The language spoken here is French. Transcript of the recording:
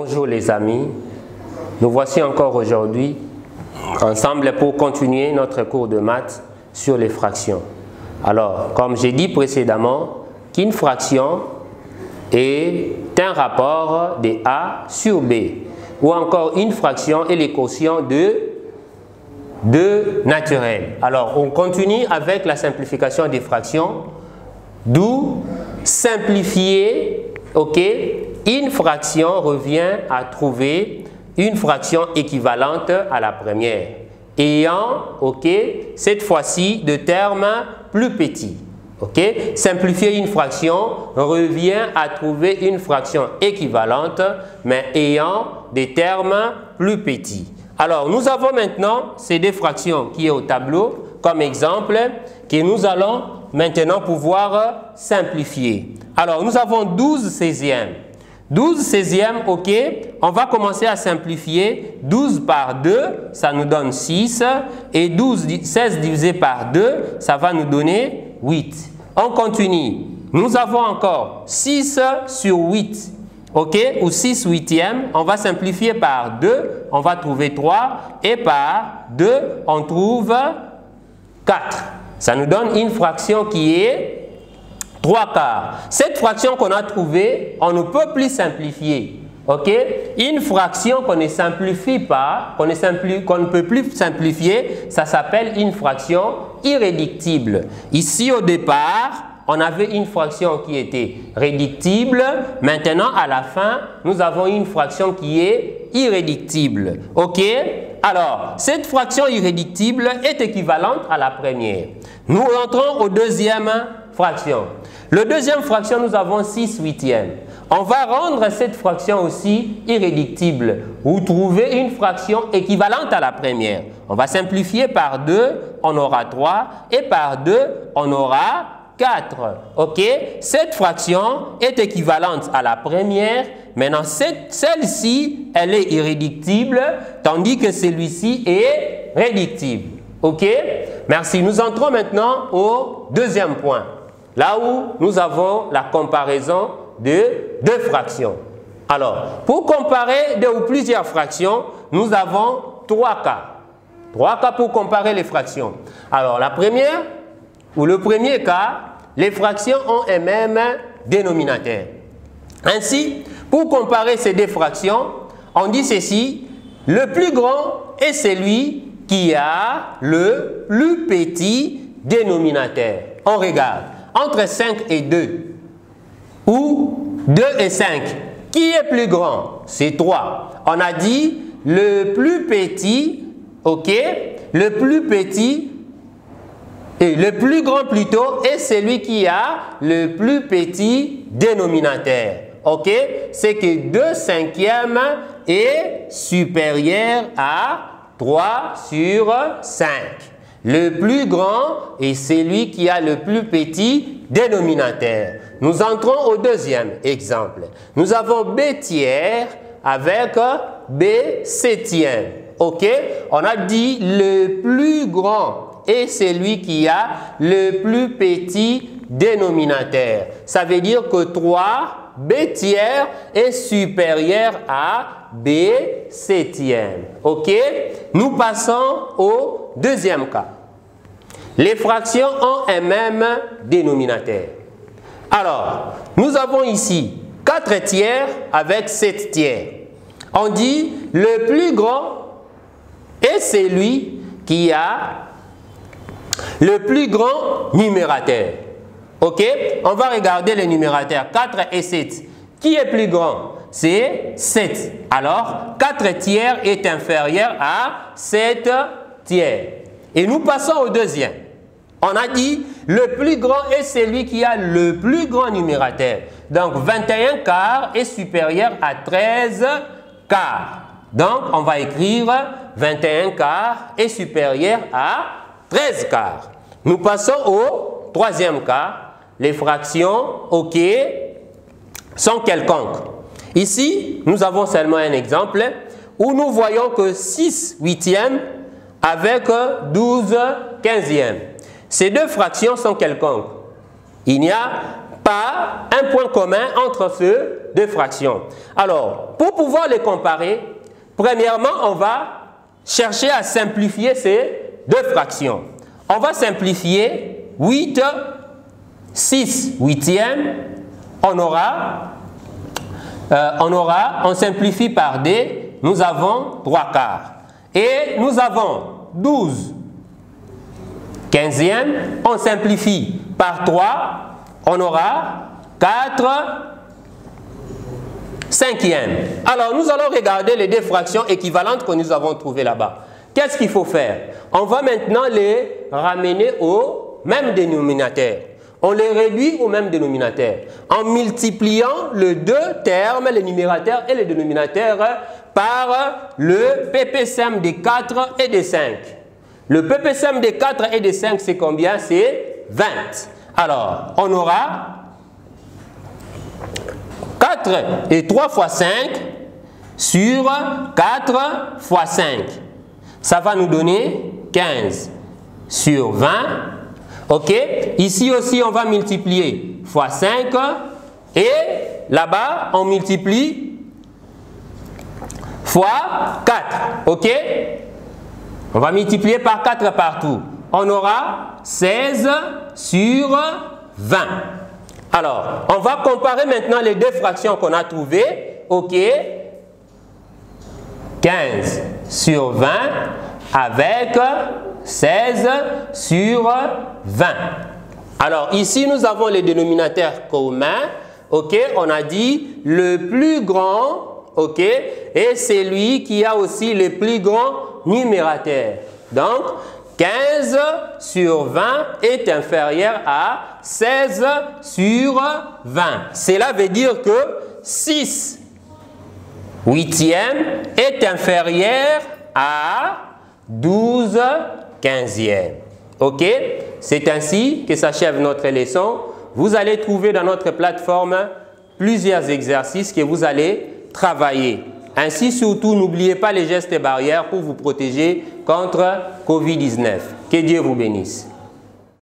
Bonjour les amis, nous voici encore aujourd'hui ensemble pour continuer notre cours de maths sur les fractions. Alors, comme j'ai dit précédemment, qu'une fraction est un rapport de A sur B, ou encore une fraction est les quotients de naturel. Alors, on continue avec la simplification des fractions, d'où simplifier, ok, une fraction revient à trouver une fraction équivalente à la première, ayant, ok, cette fois-ci de termes plus petits. Ok, simplifier une fraction revient à trouver une fraction équivalente, mais ayant des termes plus petits. Alors, nous avons maintenant ces deux fractions qui est au tableau comme exemple que nous allons maintenant pouvoir simplifier. Alors, nous avons 12 16e. 12 16e, ok, on va commencer à simplifier. 12 par 2, ça nous donne 6. Et 16 divisé par 2, ça va nous donner 8. On continue. Nous avons encore 6 sur 8. Ok, ou 6 huitièmes, on va simplifier par 2, on va trouver 3, et par 2, on trouve 4. Ça nous donne une fraction qui est 3 quarts. Cette fraction qu'on a trouvée, on ne peut plus simplifier. Ok, une fraction qu'on ne simplifie pas, qu'on ne peut plus simplifier, ça s'appelle une fraction irréductible. Ici, au départ, on avait une fraction qui était réductible. Maintenant, à la fin, nous avons une fraction qui est irréductible. Ok? Alors, cette fraction irréductible est équivalente à la première. Nous entrons au deuxième fraction. Le deuxième fraction, nous avons 6 huitièmes. On va rendre cette fraction aussi irréductible ou trouver une fraction équivalente à la première. On va simplifier par 2, on aura 3 et par 2, on aura 4. Ok, cette fraction est équivalente à la première. Maintenant, celle-ci, elle est irréductible, tandis que celui-ci est réductible. Ok, merci. Nous entrons maintenant au deuxième point, là où nous avons la comparaison de deux fractions. Alors, pour comparer deux ou plusieurs fractions, nous avons 3 cas. 3 cas pour comparer les fractions. Alors, la première, ou le premier cas, les fractions ont un même dénominateur. Ainsi, pour comparer ces deux fractions, on dit ceci: le plus grand est celui qui a le plus petit dénominateur. On regarde, entre 5 et 2, ou 2 et 5, qui est plus grand? C'est 3. On a dit le plus petit, ok, le plus petit, et le plus grand plutôt est celui qui a le plus petit dénominateur. Ok, c'est que 2 cinquièmes est supérieur à 3 sur 5. Le plus grand est celui qui a le plus petit dénominateur. Nous entrons au deuxième exemple. Nous avons B tiers avec B septième. Ok, on a dit le plus grand et celui qui a le plus petit dénominateur. Ça veut dire que 3, B tiers est supérieur à B septième. Ok? Nous passons au deuxième cas. Les fractions ont un même dénominateur. Alors, nous avons ici 4 tiers avec 7 tiers. On dit le plus grand est celui qui a le plus grand numérateur. Ok? On va regarder les numérateurs 4 et 7. Qui est plus grand? C'est 7. Alors, 4 tiers est inférieur à 7 tiers. Et nous passons au deuxième. On a dit le plus grand est celui qui a le plus grand numérateur. Donc, 21 quarts est supérieur à 13 quarts. Donc, on va écrire 21 quarts est supérieur à 13 quarts. Nous passons au troisième cas. Les fractions, ok, sont quelconques. Ici, nous avons seulement un exemple où nous voyons que 6 huitièmes avec 12 quinzièmes. Ces deux fractions sont quelconques. Il n'y a par un point commun entre ces deux fractions. Alors, pour pouvoir les comparer, premièrement, on va chercher à simplifier ces deux fractions. On va simplifier 8, 6 huitièmes. On simplifie par D, nous avons 3 quarts. Et nous avons 12 quinzièmes, on simplifie par 3, on aura 4 cinquièmes. Alors nous allons regarder les deux fractions équivalentes que nous avons trouvées là-bas. Qu'est-ce qu'il faut faire? On va maintenant les ramener au même dénominateur. On les réduit au même dénominateur en multipliant les deux termes, le numérateur et le dénominateur, par le PPSM des 4 et des 5. Le PPSM des 4 et des 5, c'est combien? C'est 20. Alors, on aura 4 et 3 fois 5 sur 4 fois 5. Ça va nous donner 15 sur 20. OK? Ici aussi, on va multiplier fois 5. Et là-bas, on multiplie fois 4. OK? On va multiplier par 4 partout. On aura 16 sur 20. Alors, on va comparer maintenant les deux fractions qu'on a trouvées. OK? 15 sur 20 avec 16 sur 20. Alors, ici, nous avons les dénominateurs communs. OK? On a dit le plus grand, OK? Et c'est lui qui a aussi le plus grand numérateur. Donc, 15 sur 20 est inférieur à 16 sur 20. Cela veut dire que 6 huitièmes est inférieur à 12 quinzièmes. OK? C'est ainsi que s'achève notre leçon. Vous allez trouver dans notre plateforme plusieurs exercices que vous allez travailler. Ainsi, surtout, n'oubliez pas les gestes barrières pour vous protéger contre Covid-19. Que Dieu vous bénisse.